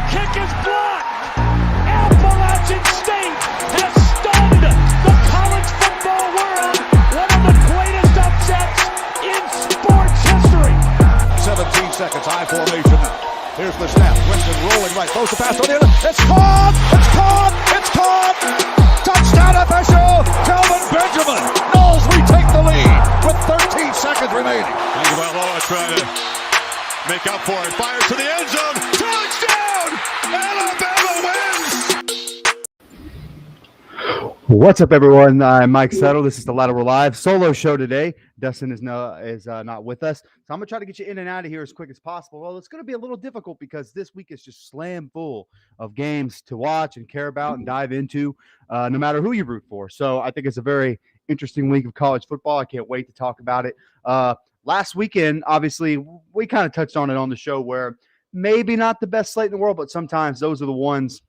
kick is blocked. Appalachian State has stunned the college football world. One of the greatest upsets in sports history. 17 seconds, high formation now. Here's the snap. Winston rolling right. Throws the pass on the end. It's caught! It's caught! It's caught! Touchdown FSU! Kelvin Benjamin. Knowles retake the lead with 13 seconds remaining. Tagovailoa trying to make up for it. Fires to the end zone. Touchdown! Alabama wins! What's up, everyone? I'm Mike Settle. This is the Lateral Live solo show today. Dustin is not with us, so I'm gonna try to get you in and out of here as quick as possible. Well, it's gonna be a little difficult because this week is just slam full of games to watch and care about and dive into, no matter who you root for. So I think it's a very interesting week of college football. I can't wait to talk about it. Last weekend, obviously, we kind of touched on it on the show where maybe not the best slate in the world, but sometimes those are the ones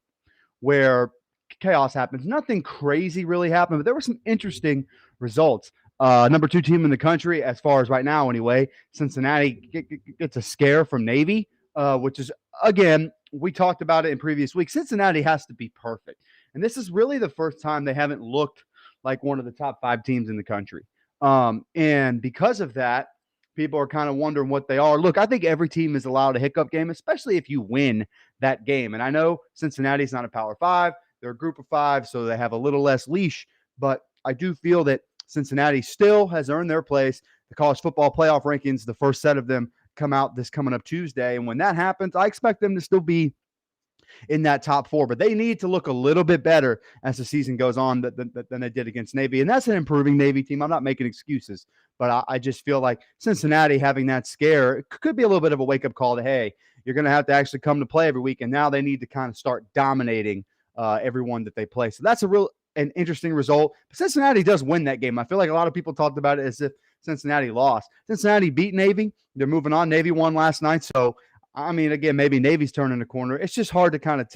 where chaos happens. Nothing crazy really happened, but there were some interesting results. Number 2 team in the country, as far as right now anyway, Cincinnati gets a scare from Navy, which is, again, we talked about it in previous weeks. Cincinnati has to be perfect. And this is really the first time they haven't looked like one of the top 5 teams in the country. And because of that, people are kind of wondering what they are. Look, I think every team is allowed a hiccup game, especially if you win that game. And I know Cincinnati's not a Power 5. They're a group of 5, so they have a little less leash. But I do feel that Cincinnati still has earned their place. The college football playoff rankings, the first set of them come out this coming up Tuesday. And when that happens, I expect them to still be in that top 4. But they need to look a little bit better as the season goes on than they did against Navy. And that's an improving Navy team. I'm not making excuses. But I just feel like Cincinnati having that scare, it could be a little bit of a wake-up call to, hey, you're going to have to actually come to play every week. And now they need to kind of start dominating everyone that they play. So that's an interesting result. But Cincinnati does win that game. I feel like a lot of people talked about it as if Cincinnati lost. Cincinnati beat Navy. They're moving on. Navy won last night. So, I mean, again, maybe Navy's turning the corner. It's just hard to kind of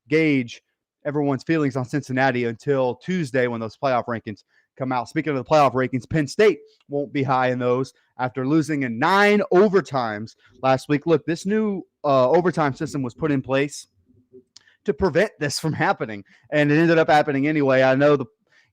gauge everyone's feelings on Cincinnati until Tuesday when those playoff rankings come out. Speaking of the playoff rankings, Penn State won't be high in those after losing in 9 overtimes last week. Look, this new overtime system was put in place to prevent this from happening, and it ended up happening anyway. I know the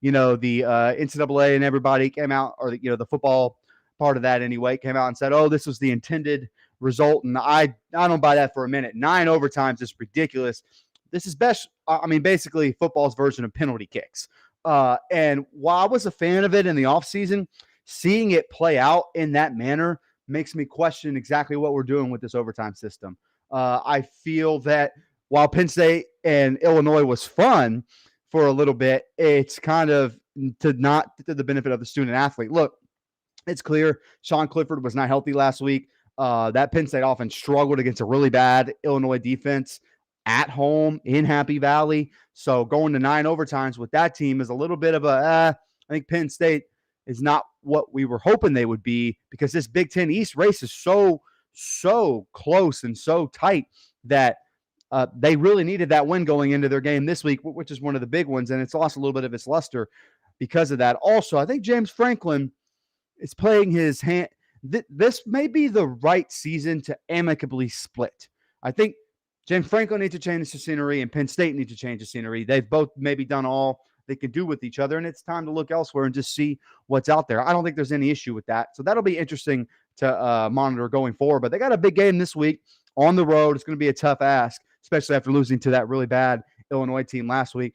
NCAA and everybody came out, or the football part of that anyway, came out and said, "Oh, this was the intended result," and I don't buy that for a minute. 9 overtimes is ridiculous. This is basically football's version of penalty kicks. And while I was a fan of it in the offseason, seeing it play out in that manner makes me question exactly what we're doing with this overtime system. I feel that while Penn State and Illinois was fun for a little bit, it's kind of not to the benefit of the student athlete. Look, it's clear Sean Clifford was not healthy last week. That Penn State offense struggled against a really bad Illinois defense at home in Happy Valley. So going to 9 overtimes with that team is a little bit of I think Penn State is not what we were hoping they would be, because this Big Ten East race is so close and so tight that they really needed that win going into their game this week, which is one of the big ones, and it's lost a little bit of its luster because of that. Also, I think James Franklin is playing his hand. This may be the right season to amicably split. I think James Franklin needs to change the scenery, and Penn State needs to change the scenery. They've both maybe done all they can do with each other, and it's time to look elsewhere and just see what's out there. I don't think there's any issue with that. So that'll be interesting to monitor going forward. But they got a big game this week on the road. It's going to be a tough ask, especially after losing to that really bad Illinois team last week.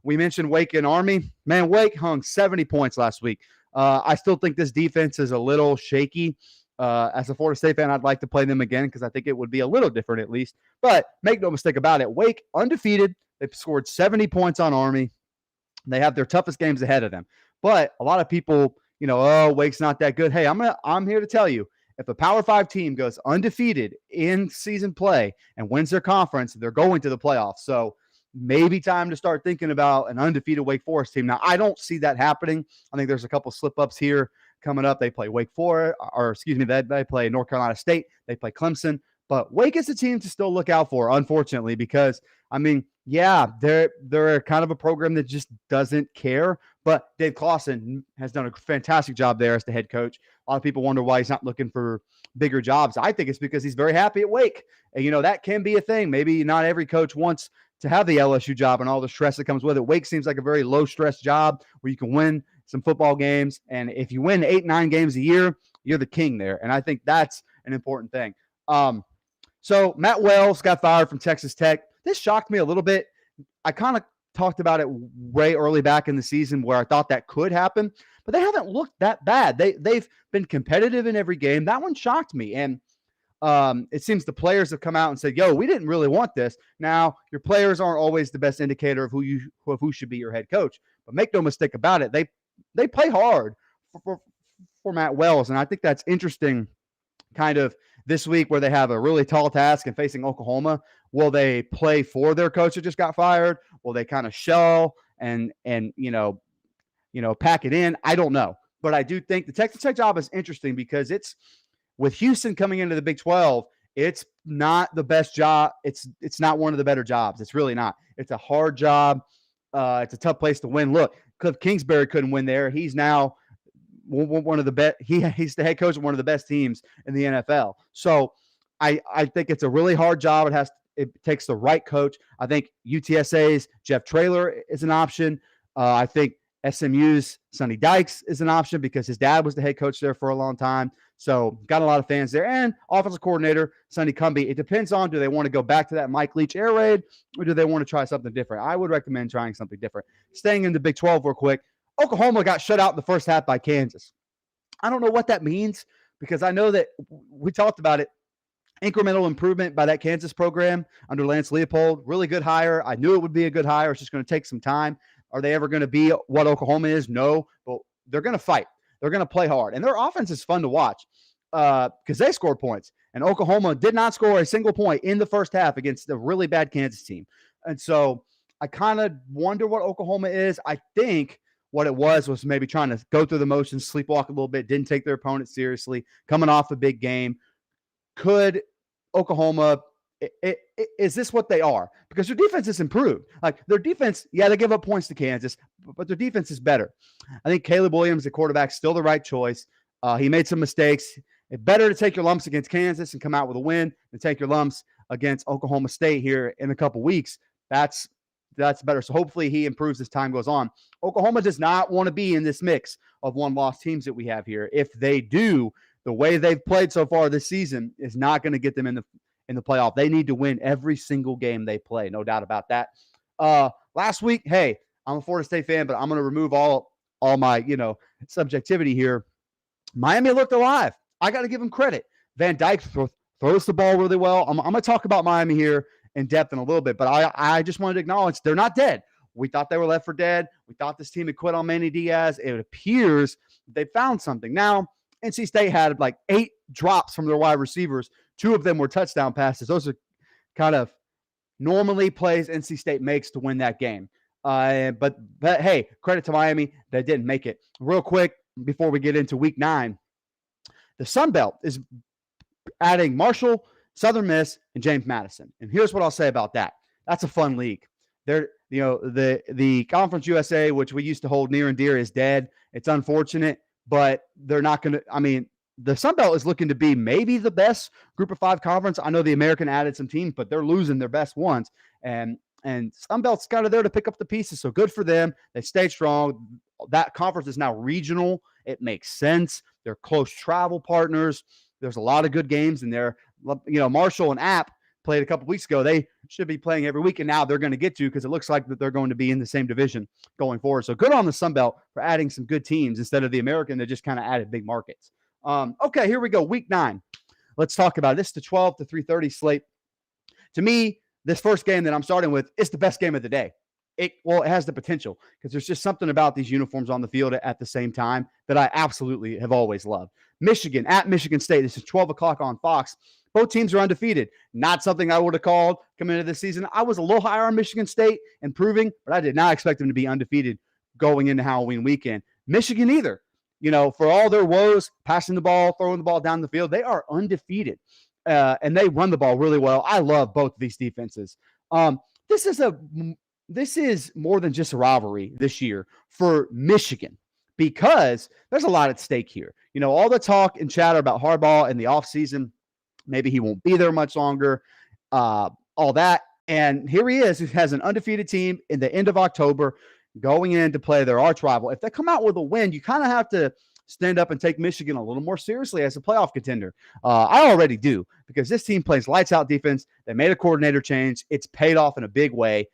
We mentioned Wake and Army. Man, Wake hung 70 points last week. I still think this defense is a little shaky. As a Florida State fan, I'd like to play them again because I think it would be a little different at least. But make no mistake about it, Wake undefeated. They've scored 70 points on Army. They have their toughest games ahead of them. But a lot of people, Wake's not that good. Hey, I'm here to tell you, if a Power 5 team goes undefeated in season play and wins their conference, they're going to the playoffs. So maybe time to start thinking about an undefeated Wake Forest team. Now, I don't see that happening. I think there's a couple slip-ups here coming up. They play they play North Carolina State. They play Clemson. But Wake is a team to still look out for, unfortunately, because, they're kind of a program that just doesn't care. But Dave Clawson has done a fantastic job there as the head coach. A lot of people wonder why he's not looking for bigger jobs. I think it's because he's very happy at Wake. And, that can be a thing. Maybe not every coach wants to have the LSU job and all the stress that comes with it. Wake seems like a very low-stress job where you can win some football games. And if you win 8-9 games a year, you're the king there. And I think that's an important thing. So Matt Wells got fired from Texas Tech. This shocked me a little bit. I kind of talked about it way early back in the season where I thought that could happen, but they haven't looked that bad. They've been competitive in every game. That one shocked me. And it seems the players have come out and said, we didn't really want this. Now, your players aren't always the best indicator of who should be your head coach, but make no mistake about it. They play hard for Matt Wells. And I think that's interesting kind of this week where they have a really tall task and facing Oklahoma. Will they play for their coach that just got fired? Will they kind of shell and pack it in? I don't know. But I do think the Texas Tech job is interesting because it's with Houston coming into the Big 12, it's not the best job. It's not one of the better jobs. It's really not. It's a hard job. It's a tough place to win. Look, Cliff Kingsbury couldn't win there. He's now one of the best. He's the head coach of one of the best teams in the NFL. So I think it's a really hard job. It takes the right coach. I think UTSA's Jeff Traylor is an option. I think SMU's Sonny Dykes is an option because his dad was the head coach there for a long time. So got a lot of fans there. And offensive coordinator Sonny Cumbie. It depends on, do they want to go back to that Mike Leach air raid or do they want to try something different? I would recommend trying something different. Staying in the Big 12 real quick. Oklahoma got shut out in the first half by Kansas. I don't know what that means because I know that we talked about it. Incremental improvement by that Kansas program under Lance Leopold. Really good hire. I knew it would be a good hire. It's just going to take some time. Are they ever going to be what Oklahoma is? No, but they're going to fight. They're going to play hard. And their offense is fun to watch because they scored points. And Oklahoma did not score a single point in the first half against the really bad Kansas team. And so I kind of wonder what Oklahoma is. I think what it was maybe trying to go through the motions, sleepwalk a little bit, didn't take their opponent seriously, coming off a big game. Could Oklahoma, is this what they are? Because their defense has improved. Like their defense, they give up points to Kansas, but their defense is better. I think Caleb Williams, the quarterback, still the right choice. He made some mistakes. It's better to take your lumps against Kansas and come out with a win than take your lumps against Oklahoma State here in a couple weeks. That's better. So hopefully he improves as time goes on. Oklahoma does not want to be in this mix of one-loss teams that we have here. If they do, the way they've played so far this season is not going to get them in the playoff. They need to win every single game they play. No doubt about that. Last week, hey, I'm a Florida State fan, but I'm going to remove all my, subjectivity here. Miami looked alive. I got to give them credit. Van Dyke throws the ball really well. I'm going to talk about Miami here in depth in a little bit, but I just wanted to acknowledge they're not dead. We thought they were left for dead. We thought this team had quit on Manny Diaz. It appears they found something. Now, NC State had like 8 drops from their wide receivers. 2 of them were touchdown passes. Those are kind of normally plays NC State makes to win that game. But hey, credit to Miami. They didn't make it. Real quick, before we get into week 9, the Sun Belt is adding Marshall, Southern Miss, and James Madison. And here's what I'll say about that. That's a fun league. The Conference USA, which we used to hold near and dear, is dead. It's unfortunate, but they're not going to, the Sun Belt is looking to be maybe the best Group of 5 conference. I know the American added some teams, but they're losing their best ones. And Sun Belt's kind of there to pick up the pieces. So good for them. They stayed strong. That conference is now regional. It makes sense. They're close travel partners. There's a lot of good games in there. Marshall and App played a couple weeks ago. They should be playing every week, and now they're going to get to because it looks like that they're going to be in the same division going forward. So good on the Sun Belt for adding some good teams instead of the American that just kind of added big markets. Okay, here we go. Week 9. Let's talk about it. This is the 12 to 3:30 slate. To me, this first game that I'm starting with is the best game of the day. It has the potential because there's just something about these uniforms on the field at the same time that I absolutely have always loved. Michigan at Michigan State. This is 12 o'clock on Fox. Both teams are undefeated. Not something I would have called coming into this season. I was a little higher on Michigan State improving, but I did not expect them to be undefeated going into Halloween weekend. Michigan either. For all their woes, passing the ball, throwing the ball down the field, they are undefeated. And they run the ball really well. I love both of these defenses. This is more than just a rivalry this year for Michigan because there's a lot at stake here. You know, all the talk and chatter about Harbaugh in the offseason, maybe he won't be there much longer, all that. And here he is, who has an undefeated team in the end of October going in to play their arch rival. If they come out with a win, you kind of have to stand up and take Michigan a little more seriously as a playoff contender. I already do, because this team plays lights out defense. They made a coordinator change. It's paid off in a big way.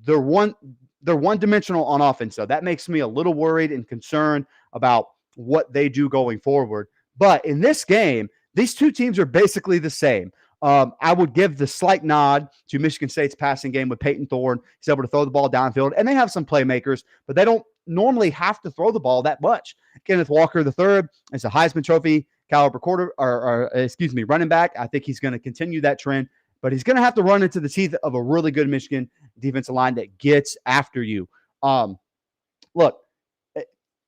They're one-dimensional on offense, so that makes me a little worried and concerned about what they do going forward. But in this game, these two teams are basically the same. I would give the slight nod to Michigan State's passing game with Peyton Thorne. He's able to throw the ball downfield, and they have some playmakers, but they don't normally have to throw the ball that much. Kenneth Walker III is a Heisman Trophy caliber running back. I think he's going to continue that trend, but he's going to have to run into the teeth of a really good Michigan defensive line that gets after you. Look,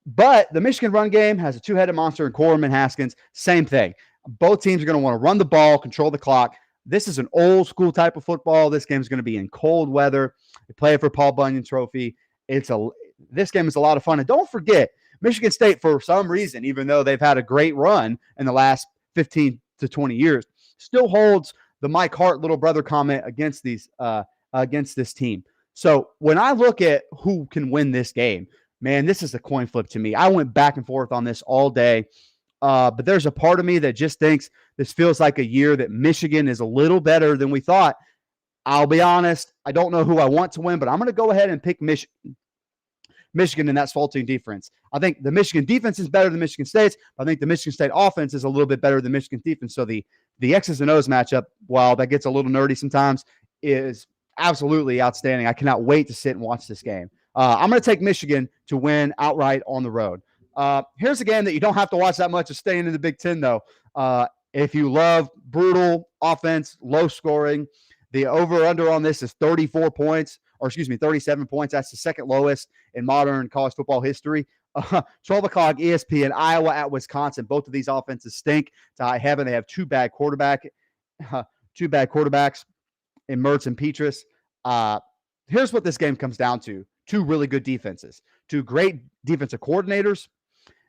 but the Michigan run game has a two-headed monster in Corum and Haskins. Same thing. Both teams are going to want to run the ball, control the clock. This is an old school type of football. This game is going to be in cold weather. They play it for Paul Bunyan Trophy. This game is a lot of fun. And don't forget, Michigan State, for some reason, even though they've had a great run in the last 15 to 20 years, still holds the Mike Hart little brother comment against this team. So when I look at who can win this game, man, this is a coin flip to me. I went back and forth on this all day. But there's a part of me that just thinks this feels like a year that Michigan is a little better than we thought. I'll be honest, I don't know who I want to win, but I'm going to go ahead and pick Michigan in that faulting defense. I think the Michigan defense is better than Michigan State's. I think the Michigan State offense is a little bit better than Michigan defense. So the X's and O's matchup, while that gets a little nerdy sometimes, is absolutely outstanding. I cannot wait to sit and watch this game. I'm going to take Michigan to win outright on the road. Here's a game that you don't have to watch that much of staying in the Big Ten, though. If you love brutal offense, low scoring, the over-under on this is 37 points. That's the second lowest in modern college football history. 12 o'clock ESPN, Iowa at Wisconsin. Both of these offenses stink to high heaven. They have two bad quarterbacks in Mertz and Petrus. Here's what this game comes down to. Two really good defenses. Two great defensive coordinators.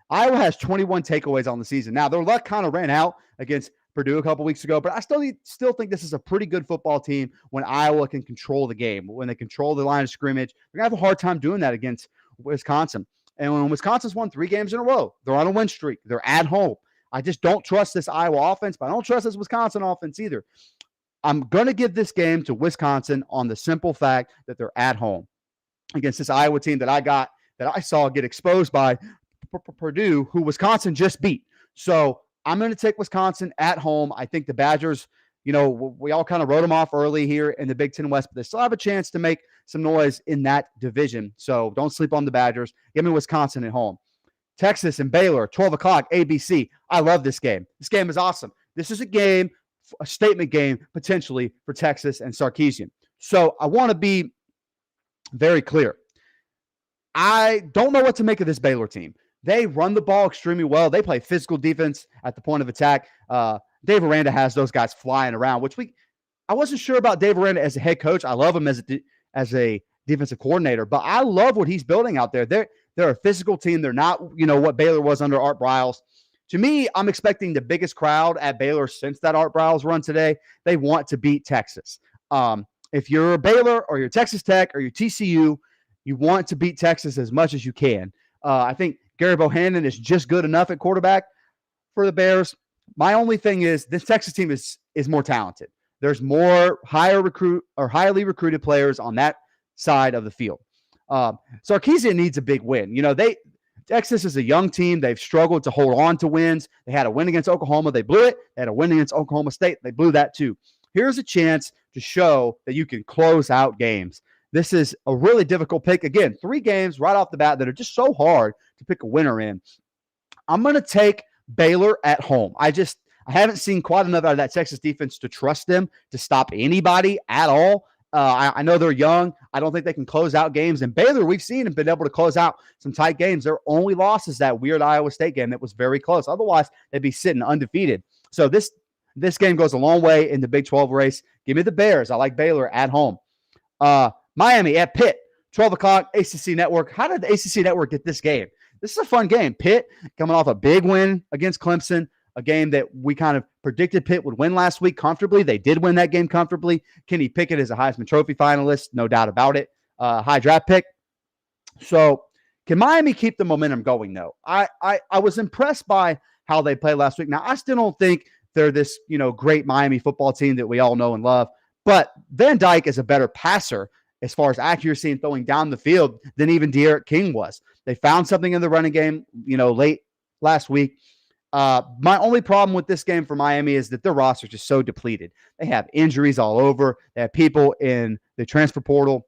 Iowa has 21 takeaways on the season. Now, their luck kind of ran out against Purdue a couple weeks ago, but I still think this is a pretty good football team when Iowa can control the game, when they control the line of scrimmage. They're going to have a hard time doing that against Wisconsin. And when Wisconsin's won 3 games in a row, they're on a win streak. They're at home. I just don't trust this Iowa offense, but I don't trust this Wisconsin offense either. I'm going to give this game to Wisconsin on the simple fact that they're at home against this Iowa team that I saw get exposed by Purdue, who Wisconsin just beat. So I'm going to take Wisconsin at home. I think the Badgers, we all kind of wrote them off early here in the Big Ten West, but they still have a chance to make some noise in that division. So don't sleep on the Badgers. Give me Wisconsin at home. Texas and Baylor, 12 o'clock, ABC. I love this game. This game is awesome. This is a statement game, potentially, for Texas and Sarkisian. So I want to be very clear. I don't know what to make of this Baylor team. They run the ball extremely well. They play physical defense at the point of attack. Dave Aranda has those guys flying around, which I wasn't sure about Dave Aranda as a head coach. I love him as a defensive coordinator, but I love what he's building out there. They're a physical team. They're not, what Baylor was under Art Briles. To me, I'm expecting the biggest crowd at Baylor since that Art Briles run today. They want to beat Texas. If you're a Baylor or you're Texas Tech or you're TCU, you want to beat Texas as much as you can. I think Gary Bohannon is just good enough at quarterback for the Bears. My only thing is this Texas team is more talented. There's more highly recruited players on that side of the field. Sarkisian needs a big win. Texas is a young team. They've struggled to hold on to wins. They had a win against Oklahoma. They blew it. They had a win against Oklahoma State. They blew that too. Here's a chance to show that you can close out games. This is a really difficult pick. Again, 3 games right off the bat that are just so hard to pick a winner in. I'm going to take Baylor at home. I haven't seen quite enough out of that Texas defense to trust them to stop anybody at all. I know they're young. I don't think they can close out games. And Baylor, we've seen them been able to close out some tight games. Their only loss is that weird Iowa State game that was very close. Otherwise, they'd be sitting undefeated. So this game goes a long way in the Big 12 race. Give me the Bears. I like Baylor at home. Miami at Pitt, 12 o'clock, ACC Network. How did the ACC Network get this game? this is a fun game. Pitt coming off a big win against Clemson, a game that we kind of predicted Pitt would win last week comfortably. They did win that game comfortably. Kenny Pickett is a Heisman Trophy finalist, no doubt about it. High draft pick. So can Miami keep the momentum going, though? I was impressed by how they played last week. Now, I still don't think they're this, great Miami football team that we all know and love, but Van Dyke is a better passer as far as accuracy and throwing down the field than even De'Aaron King was. They found something in the running game, late last week. My only problem with this game for Miami is that their roster is just so depleted. They have injuries all over. They have people in the transfer portal,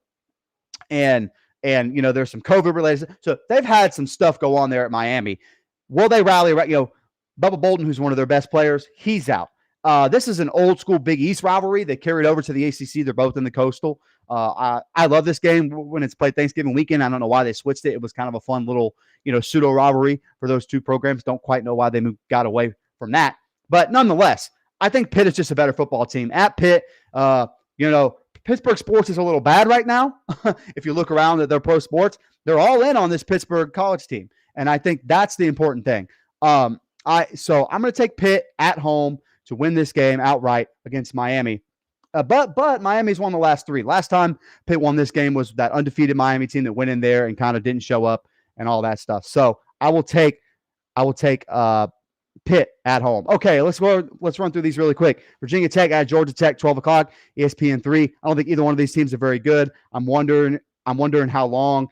and there's some COVID related. So they've had some stuff go on there at Miami. Will they rally? Bubba Bolden, who's one of their best players, he's out. This is an old school Big East rivalry. They carried over to the ACC. They're both in the Coastal. I love this game when it's played Thanksgiving weekend. I don't know why they switched it. It was kind of a fun little, pseudo rivalry for those two programs. Don't quite know why they got away from that. But nonetheless, I think Pitt is just a better football team. At Pitt, Pittsburgh sports is a little bad right now. If you look around at their pro sports, they're all in on this Pittsburgh college team. And I think that's the important thing. So I'm going to take Pitt at home to win this game outright against Miami. But Miami's won the last three. Last time Pitt won this game was that undefeated Miami team that went in there and kind of didn't show up and all that stuff. So I will take Pitt at home. Okay, let's run through these really quick. Virginia Tech at Georgia Tech, 12 o'clock, ESPN 3. I don't think either one of these teams are very good. I'm wondering how long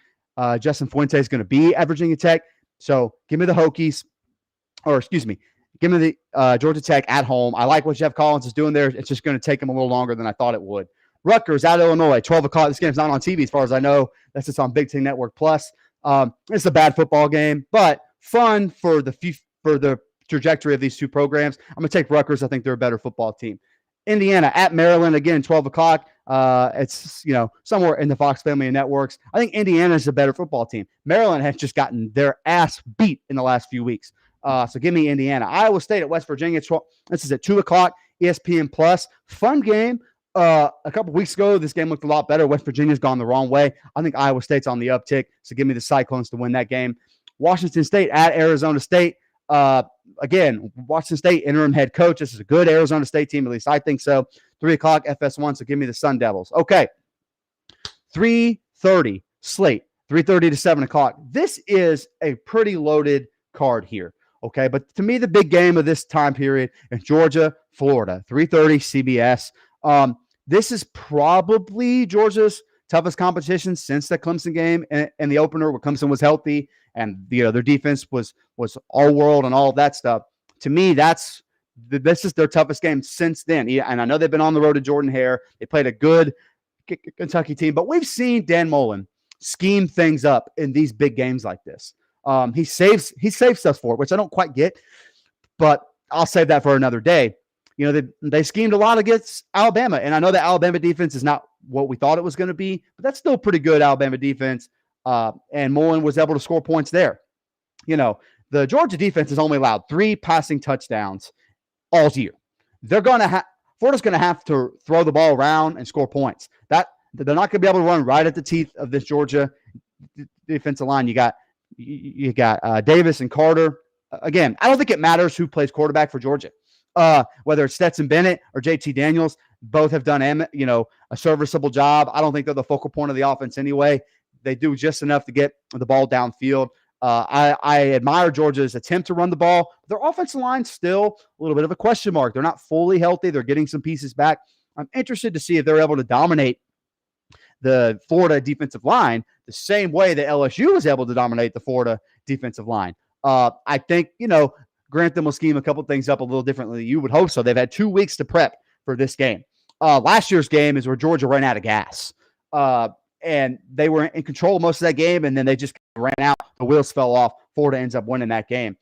Justin Fuente is going to be at Virginia Tech. So give me the Hokies, give me the Georgia Tech at home. I like what Jeff Collins is doing there. It's just going to take him a little longer than I thought it would. Rutgers at Illinois, 12 o'clock. This game's not on TV as far as I know. That's just on Big Ten Network Plus. It's a bad football game, but fun for the trajectory of these two programs. I'm going to take Rutgers. I think they're a better football team. Indiana at Maryland, again, 12 o'clock. It's, somewhere in the Fox family of networks. I think Indiana is a better football team. Maryland has just gotten their ass beat in the last few weeks. So give me Indiana. Iowa State at West Virginia. This is at 2 o'clock, ESPN Plus. Fun game. A couple weeks ago, this game looked a lot better. West Virginia's gone the wrong way. I think Iowa State's on the uptick, so give me the Cyclones to win that game. Washington State at Arizona State. Again, Washington State interim head coach. This is a good Arizona State team, at least I think so. 3 o'clock, FS1, so give me the Sun Devils. Okay, 3:30 slate, 3:30 to 7 o'clock. This is a pretty loaded card here. Okay, but to me, the big game of this time period is Georgia, Florida, 3:30 CBS. This is probably Georgia's toughest competition since the Clemson game and the opener where Clemson was healthy and their defense was all world and all of that stuff. To me, this is their toughest game since then. And I know they've been on the road to Jordan-Hare. They played a good Kentucky team, but we've seen Dan Mullen scheme things up in these big games like this. He saves stuff for it, which I don't quite get, but I'll save that for another day. They schemed a lot against Alabama, and I know the Alabama defense is not what we thought it was going to be, but that's still pretty good Alabama defense, and Mullen was able to score points there. The Georgia defense has only allowed 3 passing touchdowns all year. Florida's going to have to throw the ball around and score points. They're not going to be able to run right at the teeth of this Georgia defensive line. You got Davis and Carter. Again, I don't think it matters who plays quarterback for Georgia. Whether it's Stetson Bennett or JT Daniels, both have done a serviceable job. I don't think they're the focal point of the offense anyway. They do just enough to get the ball downfield. I admire Georgia's attempt to run the ball. Their offensive line's still a little bit of a question mark. They're not fully healthy. They're getting some pieces back. I'm interested to see if they're able to dominate the Florida defensive line the same way that LSU was able to dominate the Florida defensive line. I think, Grantham will scheme a couple things up a little differently. You would hope so. They've had 2 weeks to prep for this game. Last year's game is where Georgia ran out of gas. And they were in control most of that game, and then they just ran out. The wheels fell off. Florida ends up winning that game.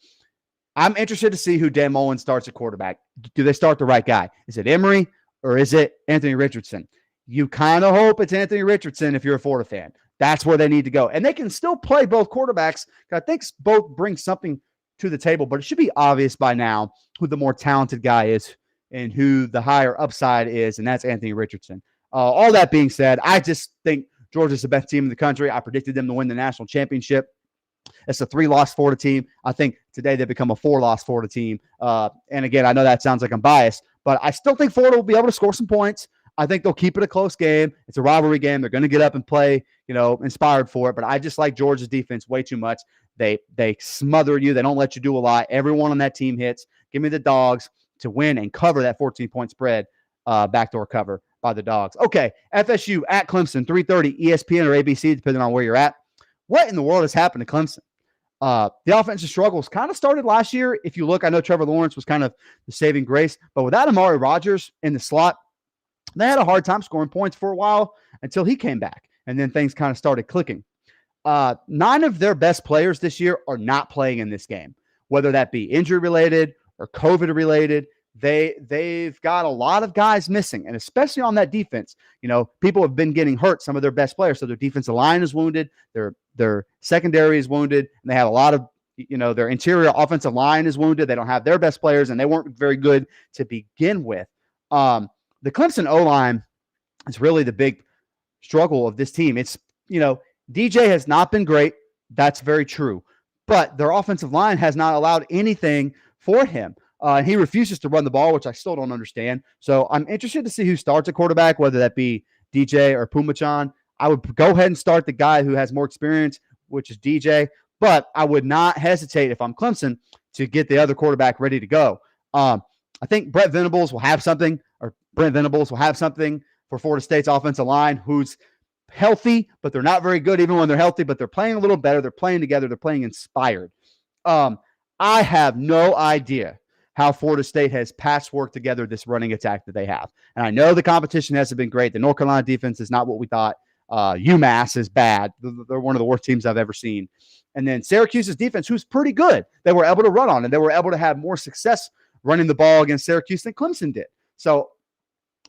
I'm interested to see who Dan Mullen starts at quarterback. Do they start the right guy? Is it Emory or is it Anthony Richardson? You kind of hope it's Anthony Richardson if you're a Florida fan. That's where they need to go. And they can still play both quarterbacks. I think both bring something to the table, but it should be obvious by now who the more talented guy is and who the higher upside is, and that's Anthony Richardson. All that being said, I just think Georgia's the best team in the country. I predicted them to win the national championship. It's a 3-loss Florida team. I think today they become a 4-loss Florida team. And again, I know that sounds like I'm biased, but I still think Florida will be able to score some points. I think they'll keep it a close game. It's a rivalry game. They're going to get up and play, inspired for it. But I just like Georgia's defense way too much. They smother you. They don't let you do a lot. Everyone on that team hits. Give me the Dogs to win and cover that 14-point spread, backdoor cover by the Dogs. Okay, FSU at Clemson, 3:30, ESPN or ABC, depending on where you're at. What in the world has happened to Clemson? The offensive struggles kind of started last year. If you look, I know Trevor Lawrence was kind of the saving grace, but without Amari Rodgers in the slot, they had a hard time scoring points for a while until he came back, and then things kind of started clicking. 9 of their best players this year are not playing in this game, whether that be injury-related or COVID-related. They've got a lot of guys missing, and especially on that defense. People have been getting hurt, some of their best players, so their defensive line is wounded, their secondary is wounded, and they had a lot of, their interior offensive line is wounded. They don't have their best players, and they weren't very good to begin with. The Clemson O-line is really the big struggle of this team. It's, DJ has not been great. That's very true. But their offensive line has not allowed anything for him. He refuses to run the ball, which I still don't understand. So I'm interested to see who starts at quarterback, whether that be DJ or Pumachan. I would go ahead and start the guy who has more experience, which is DJ. But I would not hesitate, if I'm Clemson, to get the other quarterback ready to go. I think Brent Venables will have something for Florida State's offensive line, who's healthy, but they're not very good even when they're healthy, but they're playing a little better. They're playing together. They're playing inspired. I have no idea how Florida State has patchworked together this running attack that they have. And I know the competition hasn't been great. The North Carolina defense is not what we thought. UMass is bad. They're one of the worst teams I've ever seen. And then Syracuse's defense, who's pretty good, they were able to run on, and they were able to have more success running the ball against Syracuse than Clemson did. So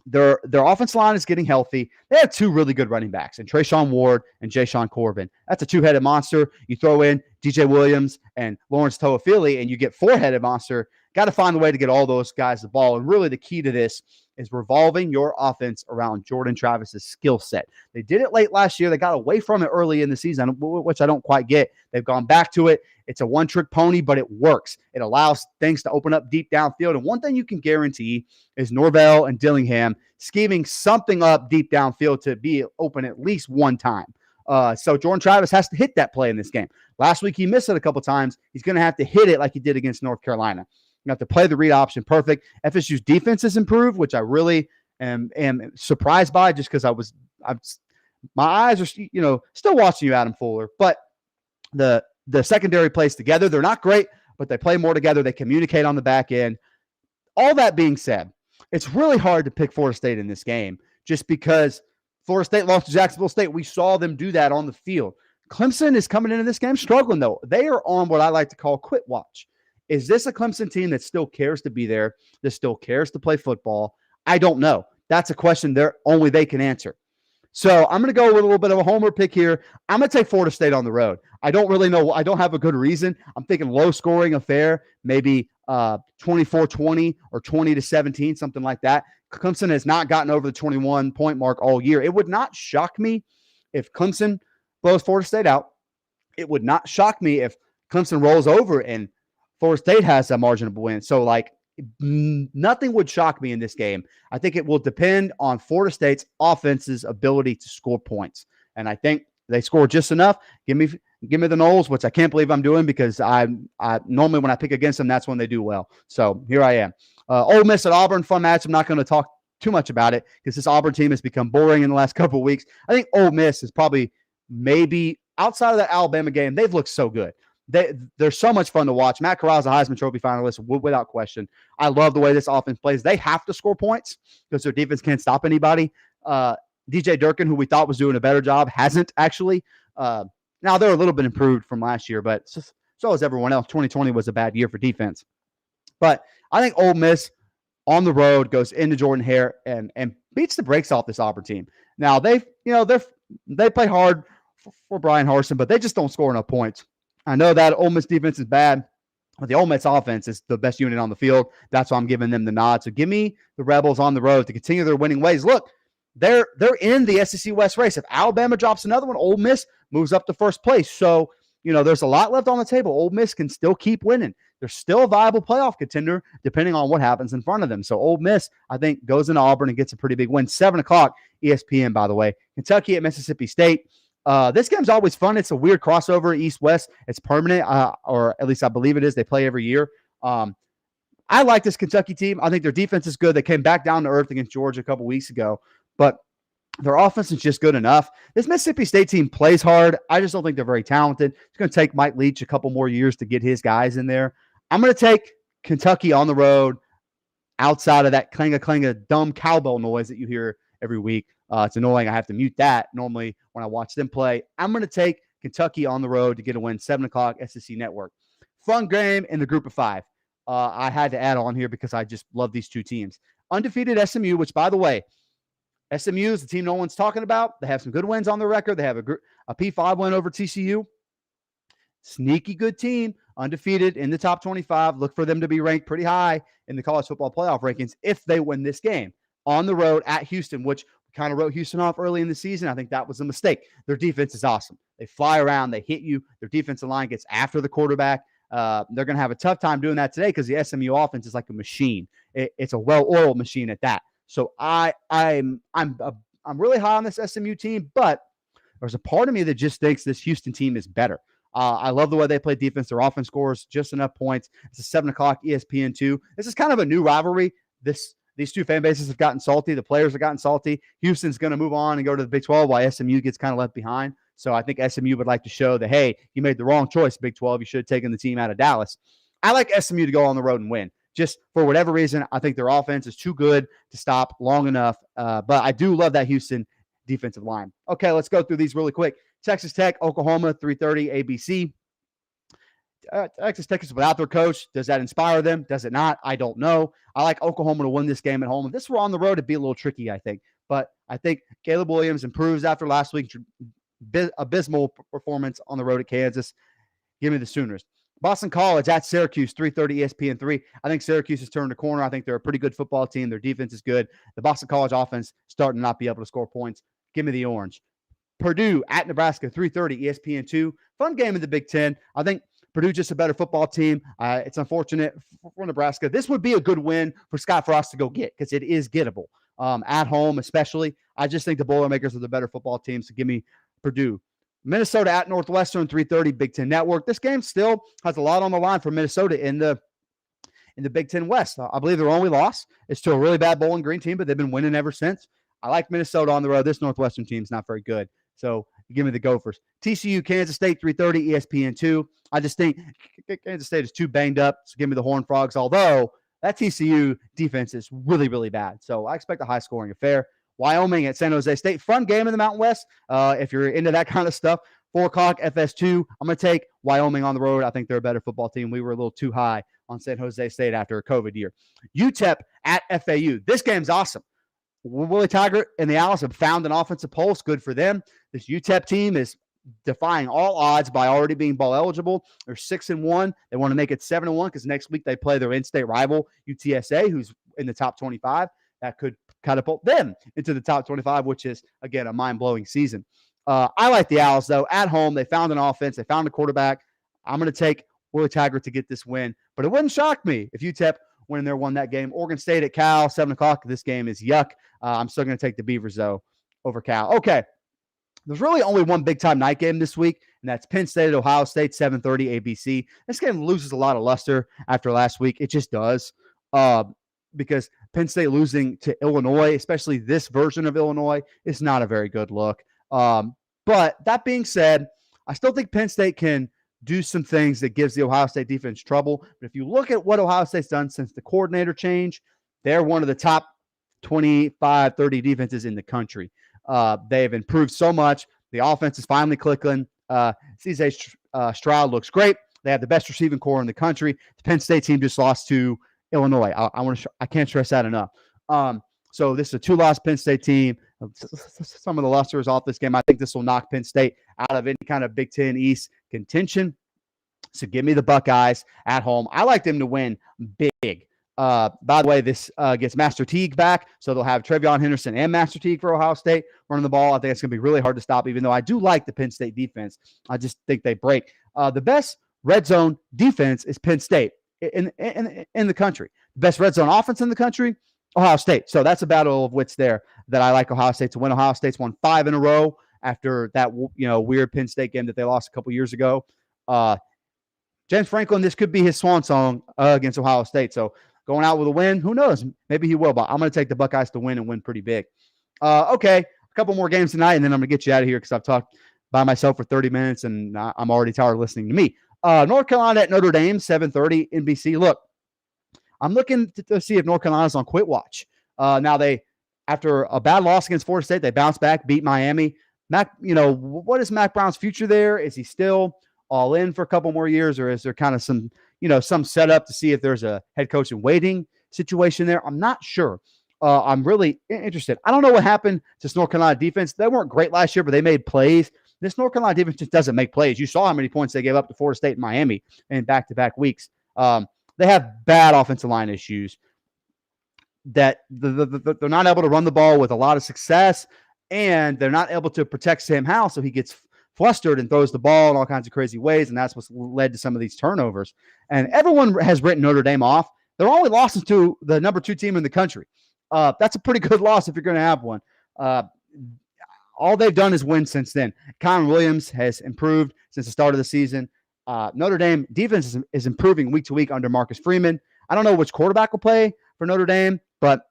their offensive line is getting healthy. They have 2 really good running backs, and Trayshawn Ward and Jayshawn Corbin. That's a 2-headed monster. You throw in DJ Williams and Lawrence Toafili, and you get 4-headed monster. Got to find a way to get all those guys the ball. And really the key to this is revolving your offense around Jordan Travis's skill set. They did it late last year. They got away from it early in the season, which I don't quite get. They've gone back to it. It's a one-trick pony, but it works. It allows things to open up deep downfield. And one thing you can guarantee is Norvell and Dillingham scheming something up deep downfield to be open at least one time. So Jordan Travis has to hit that play in this game. Last week he missed it a couple times. He's going to have to hit it like he did against North Carolina. You have to play the read option perfect. FSU's defense has improved, which I really am surprised by, just because my eyes are still watching you, Adam Fuller. But the secondary plays together. They're not great, but they play more together. They communicate on the back end. All that being said, it's really hard to pick Florida State in this game, just because Florida State lost to Jacksonville State. We saw them do that on the field. Clemson is coming into this game struggling, though. They are on what I like to call quit watch. Is this a Clemson team that still cares to be there, that still cares to play football? I don't know. That's a question only they can answer. So I'm going to go with a little bit of a homer pick here. I'm going to take Florida State on the road. I don't really know. I don't have a good reason. I'm thinking low-scoring affair, maybe 24-20 or 20-17, something like that. Clemson has not gotten over the 21-point mark all year. It would not shock me if Clemson blows Florida State out. It would not shock me if Clemson rolls over and Florida State has a margin of win. So, nothing would shock me in this game. I think it will depend on Florida State's offense's ability to score points. And I think they score just enough. Give me the Noles, which I can't believe I'm doing, because I normally when I pick against them, that's when they do well. So here I am. Ole Miss at Auburn, fun match. I'm not going to talk too much about it because this Auburn team has become boring in the last couple of weeks. I think Ole Miss is probably maybe outside of the Alabama game, they've looked so good. They're so much fun to watch. Matt Corral's a Heisman Trophy finalist without question. I love the way this offense plays. They have to score points because their defense can't stop anybody. DJ Durkin, who we thought was doing a better job, hasn't actually. Now, they're a little bit improved from last year, but so is everyone else. 2020 was a bad year for defense. But I think Ole Miss on the road goes into Jordan Hare and beats the brakes off this Auburn team. Now, they play hard for Brian Harsin, but they just don't score enough points. I know that Ole Miss defense is bad, but the Ole Miss offense is the best unit on the field. That's why I'm giving them the nod. So give me the Rebels on the road to continue their winning ways. Look, they're in the SEC West race. If Alabama drops another one, Ole Miss moves up to first place. So there's a lot left on the table. Ole Miss can still keep winning. They're still a viable playoff contender depending on what happens in front of them. So Ole Miss, I think, goes into Auburn and gets a pretty big win. 7 o'clock ESPN, by the way. Kentucky at Mississippi State. This game's always fun. It's a weird crossover, East-West. It's permanent, or at least I believe it is. They play every year. I like this Kentucky team. I think their defense is good. They came back down to earth against Georgia a couple weeks ago, but their offense is just good enough. This Mississippi State team plays hard. I just don't think they're very talented. It's going to take Mike Leach a couple more years to get his guys in there. I'm going to take Kentucky on the road outside of that clang-a-clang-a dumb cowbell noise that you hear every week. It's annoying. I have to mute that normally when I watch them play. I'm going to take Kentucky on the road to get a win, 7 o'clock, SEC Network. Fun game in the group of 5. I had to add on here because I just love these two teams. Undefeated SMU, which, by the way, SMU is the team no one's talking about. They have some good wins on their record. They have a P5 win over TCU. Sneaky good team, undefeated in the top 25. Look for them to be ranked pretty high in the college football playoff rankings if they win this game. On the road at Houston, which we kind of wrote Houston off early in the season. I think that was a mistake. Their defense is awesome. They fly around. They hit you. Their defensive line gets after the quarterback. They're going to have a tough time doing that today because the SMU offense is like a machine. It's a well-oiled machine at that. So I'm really high on this SMU team, but there's a part of me that just thinks this Houston team is better. I love the way they play defense. Their offense scores just enough points. It's a 7 o'clock ESPN2. This is kind of a new rivalry. These two fan bases have gotten salty. The players have gotten salty. Houston's going to move on and go to the Big 12 while SMU gets kind of left behind. So I think SMU would like to show that, hey, you made the wrong choice, Big 12. You should have taken the team out of Dallas. I like SMU to go on the road and win. Just for whatever reason, I think their offense is too good to stop long enough. But I do love that Houston defensive line. Okay, let's go through these really quick. Texas Tech, Oklahoma, 3:30 ABC. Texas Tech is without their coach. Does that inspire them? Does it not? I don't know. I like Oklahoma to win this game at home. If this were on the road, it'd be a little tricky, I think. But I think Caleb Williams improves after last week's abysmal performance on the road at Kansas. Give me the Sooners. Boston College at Syracuse, 3:30 ESPN3. I think Syracuse has turned a corner. I think they're a pretty good football team. Their defense is good. The Boston College offense starting to not be able to score points. Give me the orange. Purdue at Nebraska, 3:30 ESPN2. Fun game in the Big Ten. I think Purdue's just a better football team. It's unfortunate for Nebraska. This would be a good win for Scott Frost to go get because it is gettable. At home, especially. I just think the Boilermakers are the better football team, so give me Purdue. Minnesota at Northwestern, 3:30 Big Ten Network. This game still has a lot on the line for Minnesota in the Big Ten West. I believe their only loss is to a really bad Bowling Green team, but they've been winning ever since. I like Minnesota on the road. This Northwestern team's not very good. So give me the Gophers. TCU, Kansas State, 3:30 ESPN2. I just think Kansas State is too banged up, so give me the Horned Frogs, although that TCU defense is really, really bad. So I expect a high-scoring affair. Wyoming at San Jose State. Fun game in the Mountain West if you're into that kind of stuff. 4 o'clock FS2. I'm going to take Wyoming on the road. I think they're a better football team. We were a little too high on San Jose State after a COVID year. UTEP at FAU. This game's awesome. Willie Taggart and the Owls have found an offensive pulse. Good for them. This UTEP team is defying all odds by already being bowl eligible. They're 6-1. They want to make it 7-1 because next week they play their in-state rival, UTSA, who's in the top 25. That could catapult them into the top 25, which is, again, a mind-blowing season. I like the Owls, though. At home, they found an offense. They found a quarterback. I'm going to take Willie Taggart to get this win. But it wouldn't shock me if UTEP won that game. Oregon State at Cal, 7 o'clock. This game is yuck. I'm still going to take the Beavers, though, over Cal. Okay. There's really only one big-time night game this week, and that's Penn State at Ohio State, 7:30 ABC. This game loses a lot of luster after last week. It just does. Because Penn State losing to Illinois, especially this version of Illinois, is not a very good look. But that being said, I still think Penn State can do some things that gives the Ohio State defense trouble. But if you look at what Ohio State's done since the coordinator change, they're one of the top 25, 30 defenses in the country. They've improved so much. The offense is finally clicking. CJ Stroud looks great. They have the best receiving core in the country. The Penn State team just lost to Illinois. I can't stress that enough. So this is a 2-loss Penn State team. Some of the luster is off this game. I think this will knock Penn State out of any kind of Big Ten East contention. So give me the Buckeyes at home. I like them to win big. By the way, this gets Master Teague back, so they'll have Trevion Henderson and Master Teague for Ohio State running the ball. I think it's going to be really hard to stop, even though I do like the Penn State defense. I just think they break The best red zone defense is Penn State in the country. The best red zone offense in the country, Ohio State. So that's a battle of wits there that I like Ohio State to win. Ohio State's won 5 in a row after that weird Penn State game that they lost a couple years ago. James Franklin, this could be his swan song against Ohio State. So going out with a win, who knows? Maybe he will, but I'm going to take the Buckeyes to win and win pretty big. Okay, a couple more games tonight, and then I'm going to get you out of here because I've talked by myself for 30 minutes, and I'm already tired of listening to me. North Carolina at Notre Dame, 7:30 NBC. Look, I'm looking to see if North Carolina's on quit watch. Now after a bad loss against Florida State, they bounced back, beat Miami. What is Mac Brown's future there? Is he still all in for a couple more years, or is there kind of some setup to see if there's a head coach in waiting situation there? I'm not sure. I'm really interested. I don't know what happened to this North Carolina defense. They weren't great last year, but they made plays. This North Carolina defense just doesn't make plays. You saw how many points they gave up to Florida State and Miami in back-to-back weeks. They have bad offensive line issues that they're not able to run the ball with a lot of success, and they're not able to protect Sam Howell, so he gets flustered and throws the ball in all kinds of crazy ways, and that's what's led to some of these turnovers. And everyone has written Notre Dame off. They're only losses to the number 2 team in the country. That's a pretty good loss if you're going to have one. All they've done is win since then. Con Williams has improved since the start of the season. Notre Dame defense is improving week to week under Marcus Freeman. I don't know which quarterback will play for Notre Dame, but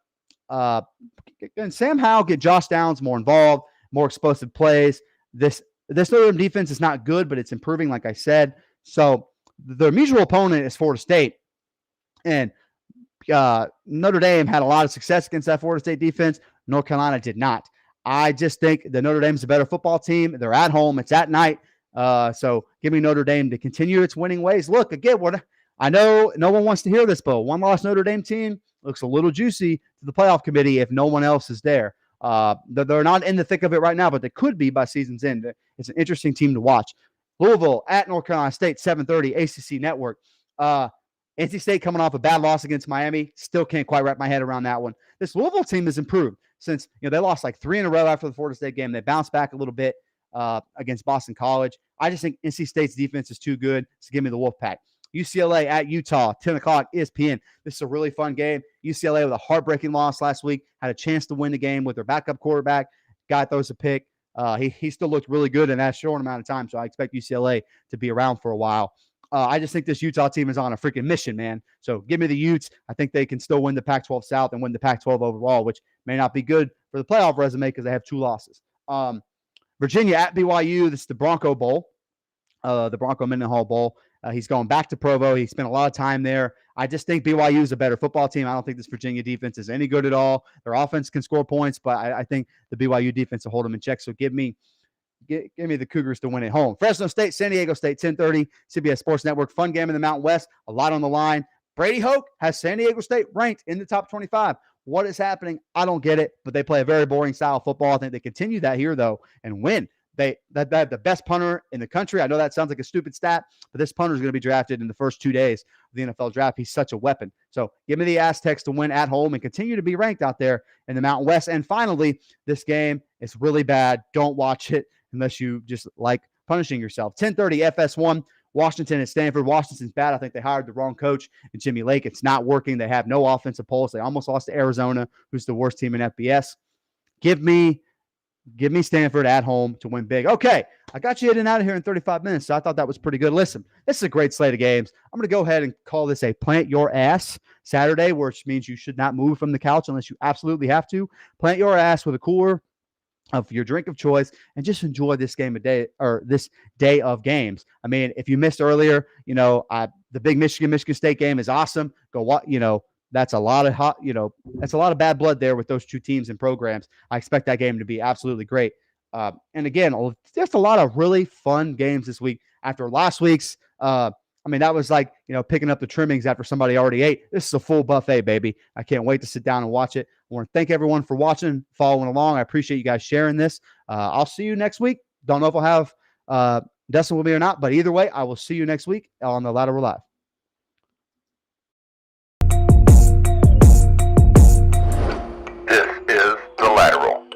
can Sam Howell get Josh Downs more involved, more explosive plays? This Notre Dame defense is not good, but it's improving, like I said. So their mutual opponent is Florida State, and Notre Dame had a lot of success against that Florida State defense. North Carolina did not. I just think that Notre Dame's a better football team. They're at home. It's at night. So give me Notre Dame to continue its winning ways. Look, again, I know no one wants to hear this, but one-loss Notre Dame team looks a little juicy to the playoff committee if no one else is there. They're not in the thick of it right now, but they could be by season's end. It's an interesting team to watch. Louisville at North Carolina State, 7:30 ACC Network. NC State coming off a bad loss against Miami. Still can't quite wrap my head around that one. This Louisville team has improved since they lost like 3 in a row after the Florida State game. They bounced back a little bit against Boston College. I just think NC State's defense is too good. So give me the Wolfpack. UCLA at Utah, 10 o'clock, ESPN. This is a really fun game. UCLA with a heartbreaking loss last week had a chance to win the game with their backup quarterback. Guy throws a pick. He still looked really good in that short amount of time, so I expect UCLA to be around for a while. I just think this Utah team is on a freaking mission, man. So give me the Utes. I think they can still win the Pac-12 South and win the Pac-12 overall, which may not be good for the playoff resume because they have 2 losses. Virginia at BYU. This is the Bronco Bowl, the Bronco Mendenhall Bowl. He's going back to Provo. He spent a lot of time there. I just think BYU is a better football team. I don't think this Virginia defense is any good at all. Their offense can score points, but I think the BYU defense will hold them in check. So give me the Cougars to win at home. Fresno State, San Diego State, 10:30, CBS Sports Network. Fun game in the Mountain West. A lot on the line. Brady Hoke has San Diego State ranked in the top 25. What is happening? I don't get it, but they play a very boring style of football. I think they continue that here, though, and win. They have the best punter in the country. I know that sounds like a stupid stat, but this punter is going to be drafted in the first 2 days of the NFL draft. He's such a weapon. So give me the Aztecs to win at home and continue to be ranked out there in the Mountain West. And finally, this game is really bad. Don't watch it unless you just like punishing yourself. 10:30 FS1, Washington and Stanford. Washington's bad. I think they hired the wrong coach and Jimmy Lake. It's not working. They have no offensive pulse. They almost lost to Arizona, who's the worst team in FBS. Give me Stanford at home to win big. Okay, I got you in and out of here in 35 minutes, so I thought that was pretty good. Listen, this is a great slate of games. I'm going to go ahead and call this a plant your ass Saturday, which means you should not move from the couch unless you absolutely have to. Plant your ass with a cooler of your drink of choice and just enjoy this game of day or this day of games. I mean, if you missed earlier, the big Michigan State game is awesome. Go watch, that's a lot of that's a lot of bad blood there with those 2 teams and programs. I expect that game to be absolutely great. And again, just a lot of really fun games this week after last week's. That was like, picking up the trimmings after somebody already ate. This is a full buffet, baby. I can't wait to sit down and watch it. I want to thank everyone for watching, following along. I appreciate you guys sharing this. I'll see you next week. Don't know if I'll have Dustin with me or not, but either way, I will see you next week on the Lateral Live. This is The Lateral.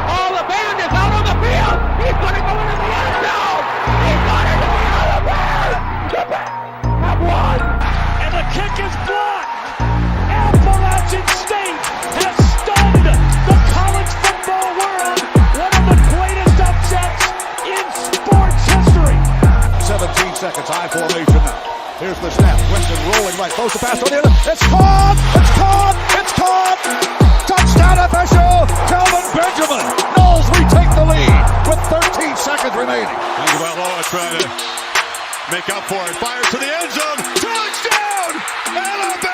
Oh, the band is out on the field. He's going to go into the end zone. kick is blocked. Appalachian State has stunned the college football world. One of the greatest upsets in sports history. 17 seconds, high formation now. Here's the snap. Winston rolling right. Throws the pass on the end. It's caught! It's caught! It's caught! Touchdown FSU! Kelvin Benjamin. Knowles retake the lead with 13 seconds remaining. Tagovailoa trying to make up for it. Fires to the end zone. Touchdown! Alabama!